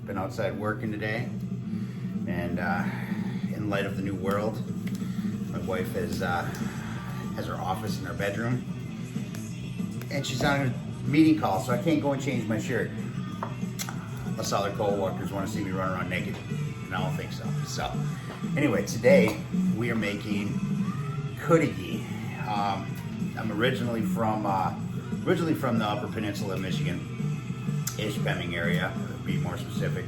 Been outside working today, and in light of the new world, my wife has her office in her bedroom, and she's on a meeting call, so I can't go and change my shirt. Unless other co-workers want to see me run around naked, and I don't think so. So, anyway, today we are making Cudighi. I'm originally from the Upper Peninsula of Michigan, Ishpeming area, to be more specific.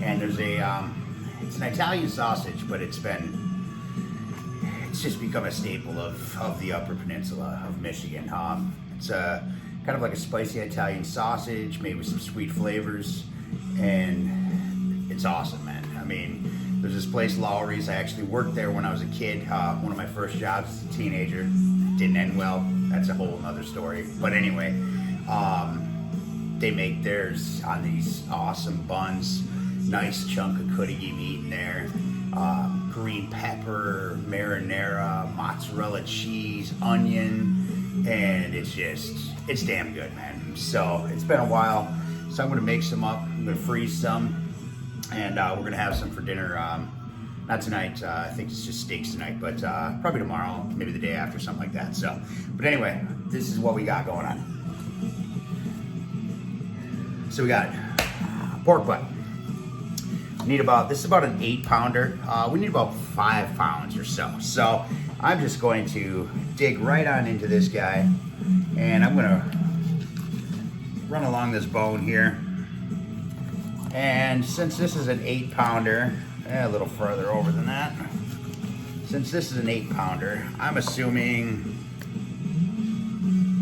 And there's it's an Italian sausage, but it's just become a staple of the Upper Peninsula of Michigan. It's kind of like a spicy Italian sausage made with some sweet flavors, and it's awesome, man. I mean, there's this place, Lowry's. I actually worked there when I was a kid. One of my first jobs as a teenager. Didn't end well. That's a whole other story. But anyway, they make theirs on these awesome buns. Nice chunk of Cudighi meat in there. Green pepper, marinara, mozzarella cheese, onion, and it's damn good, man. So it's been a while. So I'm gonna make some up. I'm gonna freeze some, and we're gonna have some for dinner. Not tonight, I think it's just steaks tonight, but probably tomorrow, maybe the day after, something like that. So, but anyway, this is what we got going on. So we got pork butt. This is about an 8-pounder. We need about 5 pounds or so. So I'm just going to dig right on into this guy, and I'm gonna run along this bone here. And since this is an 8-pounder, a little further over than that. Since this is an 8-pounder, I'm assuming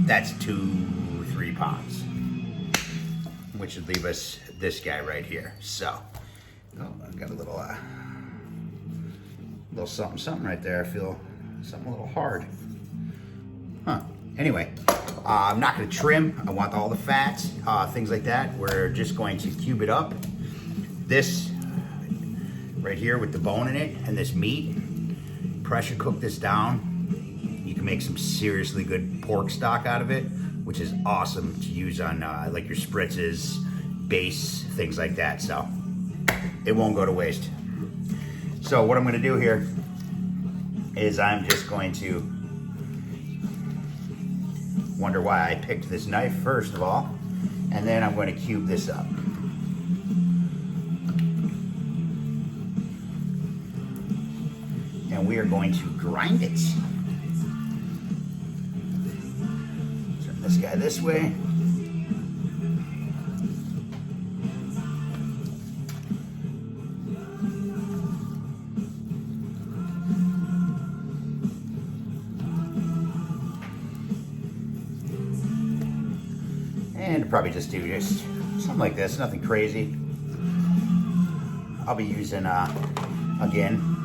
that's 2-3 pounds, which would leave us this guy right here. So, I've got a little something right there. I feel something a little hard. Huh. Anyway, I'm not going to trim. I want all the fats, things like that. We're just going to cube it up. This right here with the bone in it and this meat, pressure cook this down. You can make some seriously good pork stock out of it, which is awesome to use on like your spritzes, base, things like that. So it won't go to waste. So what I'm going to do here is I'm just going to wonder why I picked this knife first of all, and then I'm going to cube this up. And we are going to grind it. Turn this guy this way. And probably just do something like this, nothing crazy. I'll be using, again,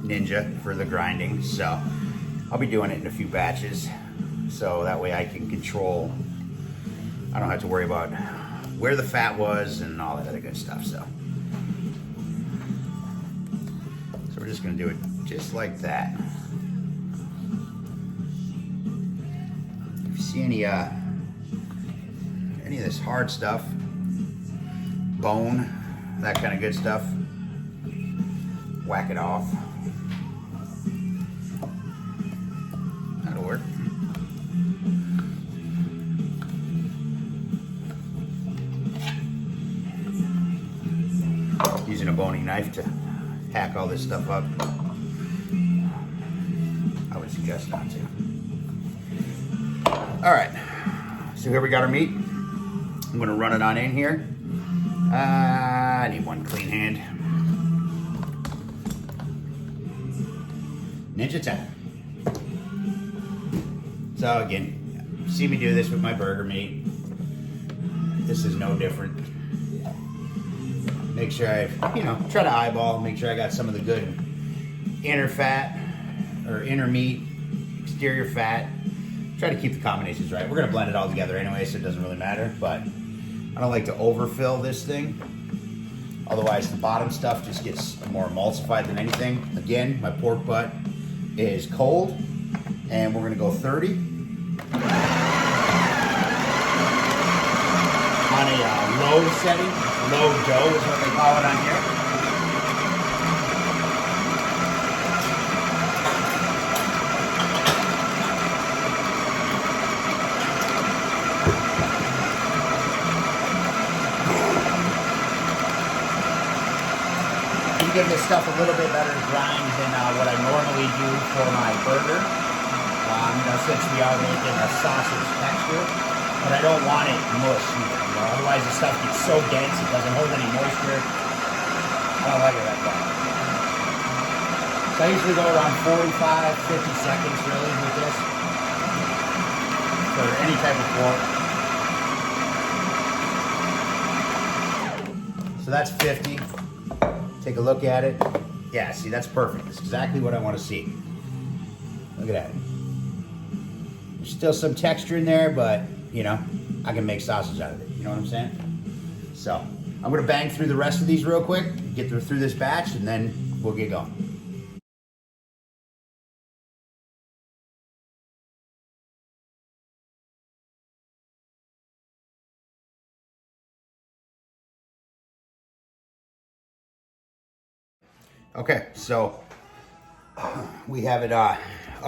Ninja for the grinding, so I'll be doing it in a few batches, so that way I can control. I don't have to worry about where the fat was and all that other good stuff. So we're just going to do it just like that. If you see any of this hard stuff, bone, that kind of good stuff, whack it off. That'll work. Using a boning knife to hack all this stuff up, I would suggest not to. All right, so here we got our meat. I'm gonna run it on in here. I need one clean hand. Ninja time. So again, see me do this with my burger meat. This is no different. Make sure I, try to eyeball, make sure I got some of the good inner fat or inner meat, exterior fat. Try to keep the combinations right. We're gonna blend it all together anyway, so it doesn't really matter, but I don't like to overfill this thing. Otherwise the bottom stuff just gets more emulsified than anything. Again, my pork butt is cold, and we're gonna go 30. On a low setting, low dough is what they call it on here. Give this stuff a little bit better grind than what I normally do for my burger. Since we are making a sausage texture, but I don't want it mush either. Otherwise the stuff gets so dense it doesn't hold any moisture. I don't like it like that. So I usually go around 45, 50 seconds really with this for any type of pork. So that's 50. Take a look at it. Yeah, see, that's perfect. That's exactly what I want to see. Look at that. There's still some texture in there, but, you know, I can make sausage out of it. You know what I'm saying? So, I'm going to bang through the rest of these real quick, get through this batch, and then we'll get going. Okay, so we have it all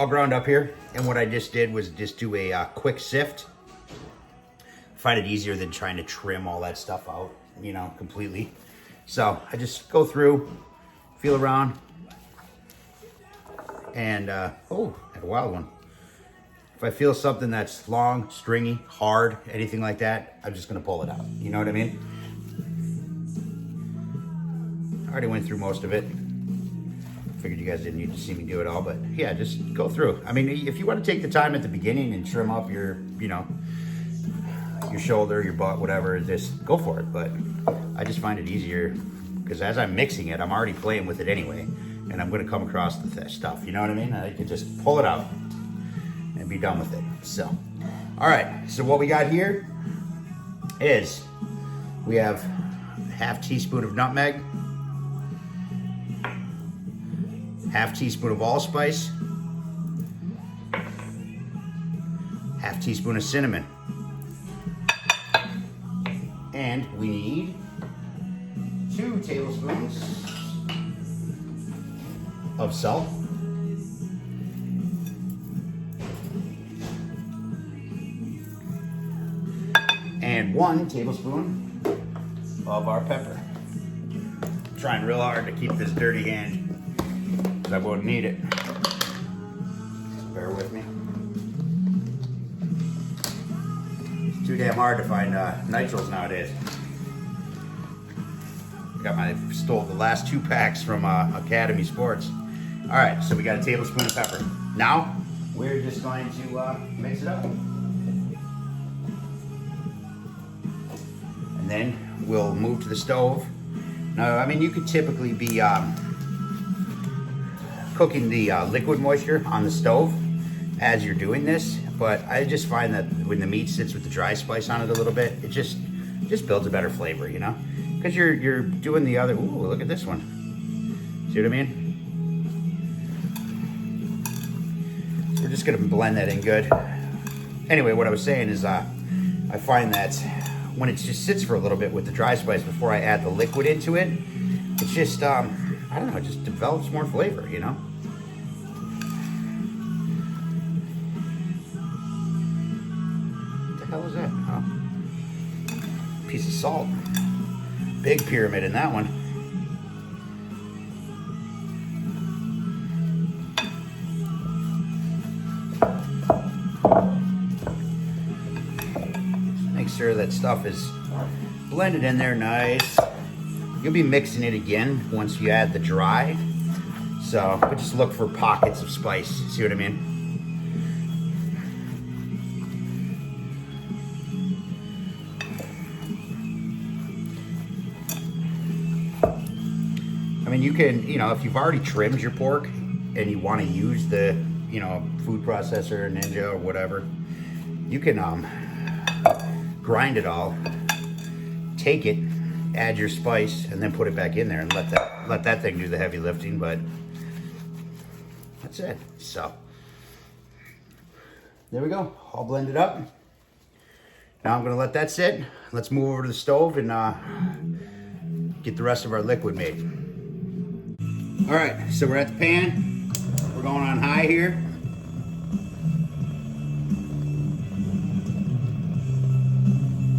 ground up here, and what I just did was just do a quick sift. I find it easier than trying to trim all that stuff out, you know, completely. So I just go through, feel around, and oh, I had a wild one. If I feel something that's long, stringy, hard, anything like that, I'm just gonna pull it out. You know what I mean? I already went through most of it. Figured you guys didn't need to see me do it all, but yeah, just go through. I mean, if you want to take the time at the beginning and trim up your, you know, your shoulder, your butt, whatever, just go for it. But I just find it easier because as I'm mixing it, I'm already playing with it anyway, and I'm going to come across the stuff. You know what I mean? I can just pull it out and be done with it. So, all right. So what we got here is we have half teaspoon of nutmeg, half teaspoon of allspice, half teaspoon of cinnamon, and we need 2 tablespoons of salt, and 1 tablespoon of our pepper. I'm trying real hard to keep this dirty hand. I won't need it. Bear with me. It's too damn hard to find nitrils nowadays. Stole the last 2 packs from Academy Sports. All right, so we got a tablespoon of pepper. Now we're just going to mix it up, and then we'll move to the stove. Now, I mean, you could typically be cooking the liquid moisture on the stove as you're doing this, but I just find that when the meat sits with the dry spice on it a little bit, it just builds a better flavor, you know, because you're doing the other. Ooh, look at this one. See what I mean? We're just gonna blend that in good. Anyway, what I was saying is I find that when it just sits for a little bit with the dry spice before I add the liquid into it, it's just I don't know, it just develops more flavor, you know? What the hell is that? Oh. Piece of salt. Big pyramid in that one. Make sure that stuff is blended in there nice. You'll be mixing it again once you add the dry. So, but just look for pockets of spice. See what I mean? I mean, you can, you know, if you've already trimmed your pork and you want to use the, you know, food processor, Ninja or whatever, you can grind it all, take it, add your spice, and then put it back in there and let that thing do the heavy lifting. But that's it. So there we go, all blended up. Now I'm gonna let that sit. Let's move over to the stove and get the rest of our liquid made. All right, so we're at the pan. We're going on high here.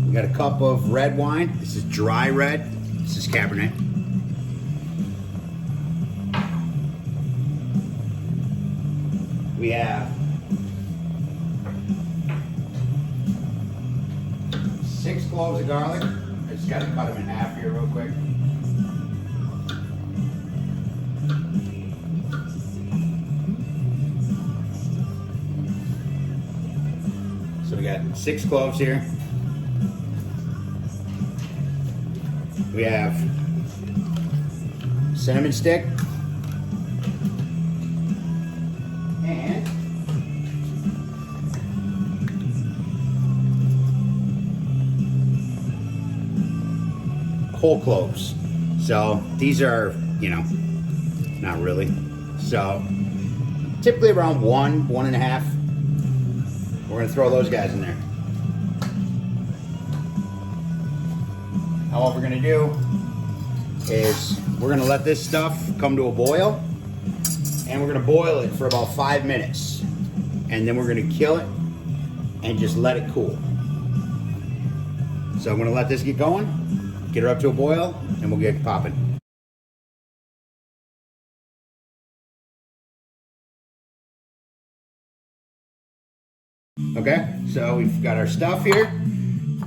We got a cup of red wine. This is dry red. This is Cabernet. We have 6 cloves of garlic. I just got to cut them in half here real quick. So we got 6 cloves here. We have cinnamon stick and whole cloves. So these are, you know, not really. So typically around 1.5. We're gonna throw those guys in there. Now what we're gonna do is we're gonna let this stuff come to a boil, and we're gonna boil it for about 5 minutes, and then we're gonna kill it and just let it cool. So I'm gonna let this get going, get her up to a boil, and we'll get popping. Okay, so we've got our stuff here.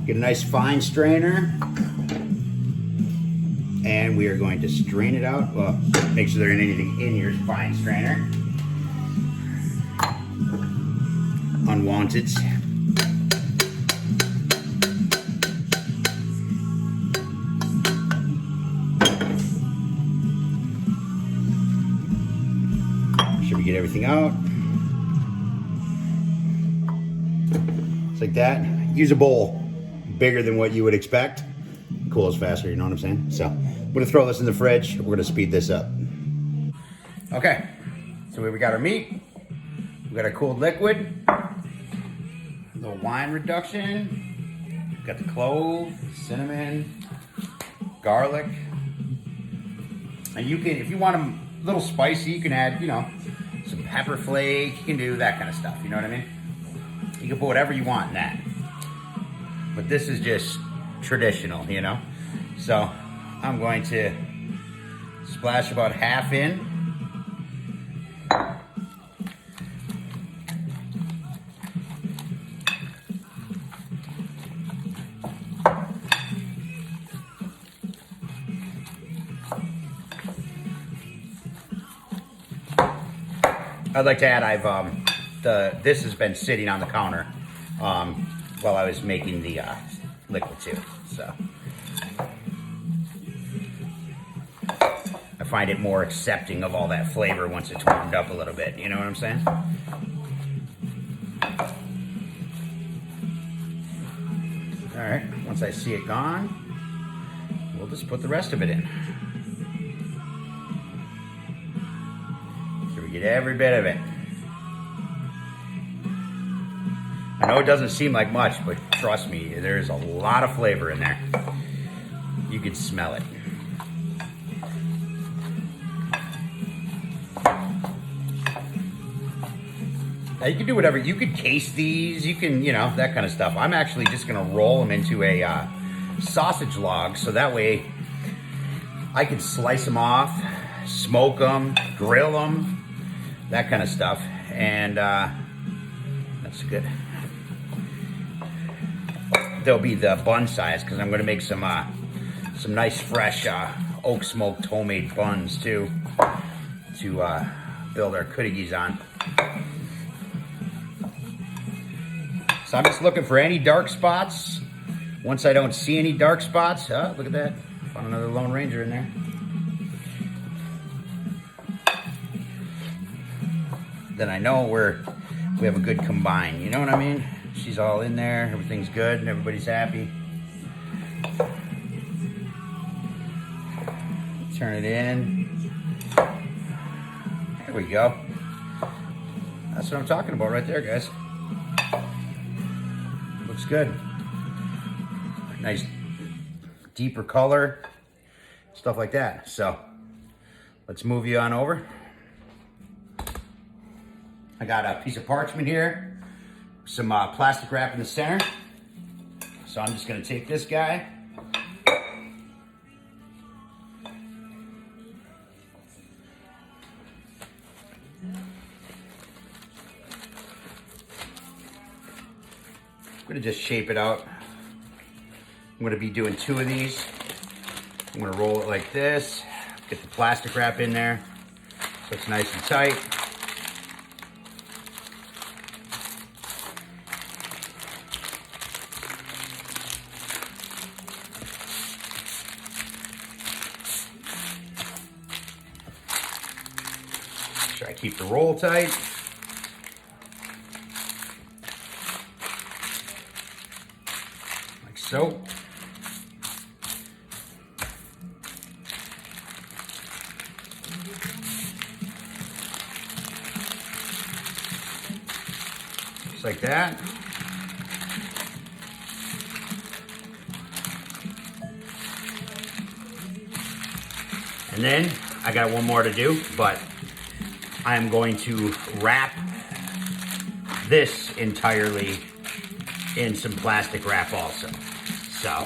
Get a nice fine strainer, and we are going to strain it out. Well, make sure there ain't anything in your fine strainer. Unwanted. Should we get everything out? It's like that. Use a bowl bigger than what you would expect. Cools faster, you know what I'm saying? So I'm gonna throw this in the fridge. We're gonna speed this up. Okay, so we got our meat. We got our cooled liquid. A little wine reduction. We've got the clove, cinnamon, garlic. And you can, if you want them a little spicy, you can add, you know, some pepper flake. You can do that kind of stuff, you know what I mean? You can put whatever you want in that. But this is just traditional, you know? So I'm going to splash about half in. I'd like to add, this has been sitting on the counter while I was making the liquid too. So I find it more accepting of all that flavor once it's warmed up a little bit. You know what I'm saying? All right, once I see it gone, we'll just put the rest of it in. So we get every bit of it. I know it doesn't seem like much, but trust me, there's a lot of flavor in there. You can smell it. Now you can do whatever. You could case these, you can, you know, that kind of stuff. I'm actually just gonna roll them into a sausage log, so that way I can slice them off, smoke them, grill them, that kind of stuff. And that's good. They'll be the bun size because I'm going to make some nice fresh oak smoked homemade buns too to build our Cudighis on. So I'm just looking for any dark spots. Once I don't see any dark spots, look at that, found another Lone Ranger in there. Then I know we have a good combine. You know what I mean? She's all in there, everything's good, and everybody's happy. Turn it in. There we go. That's what I'm talking about right there, guys. Looks good. Nice deeper color. stuff like that. So let's move you on over. I got a piece of parchment here, some plastic wrap in the center. So I'm just gonna take this guy. I'm gonna just shape it out. I'm gonna be doing 2 of these. I'm gonna roll it like this, get the plastic wrap in there so it's nice and tight. Try to keep the roll tight. Like so. Just like that. And then I got one more to do, but I'm going to wrap this entirely in some plastic wrap also. So,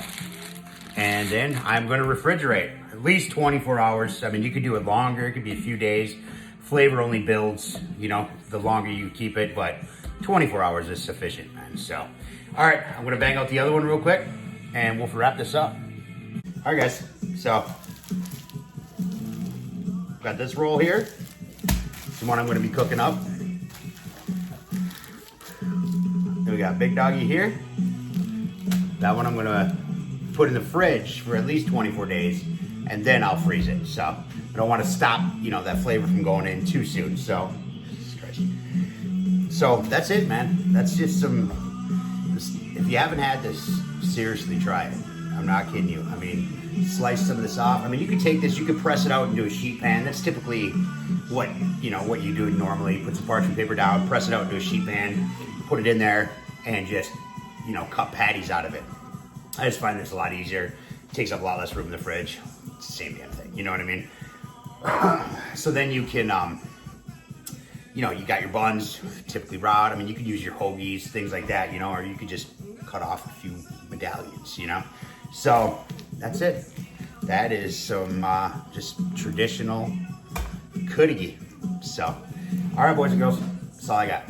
and then I'm gonna refrigerate at least 24 hours. I mean, you could do it longer, it could be a few days. Flavor only builds, you know, the longer you keep it, but 24 hours is sufficient, man. So, all right, I'm gonna bang out the other one real quick and we'll wrap this up. All right, guys, so got this roll here. The one I'm going to be cooking up. Then we got Big Doggy here. That one I'm going to put in the fridge for at least 24 days, and then I'll freeze it. So I don't want to stop, you know, that flavor from going in too soon. So that's it, man. That's just some. If you haven't had this, seriously try it. I'm not kidding you. I mean, slice some of this off. I mean, you could take this, you could press it out into a sheet pan. That's typically what you do normally. Put some parchment paper down, press it out into a sheet pan, put it in there, and just, you know, cut patties out of it. I just find this a lot easier. It takes up a lot less room in the fridge. It's the same damn thing, you know what I mean? So then you can, you know, you got your buns, typically raw. I mean, you could use your hoagies, things like that, you know, or you could just cut off a few medallions, you know? So that's it. That is some just traditional Cudighi. So, all right, boys and girls, that's all I got.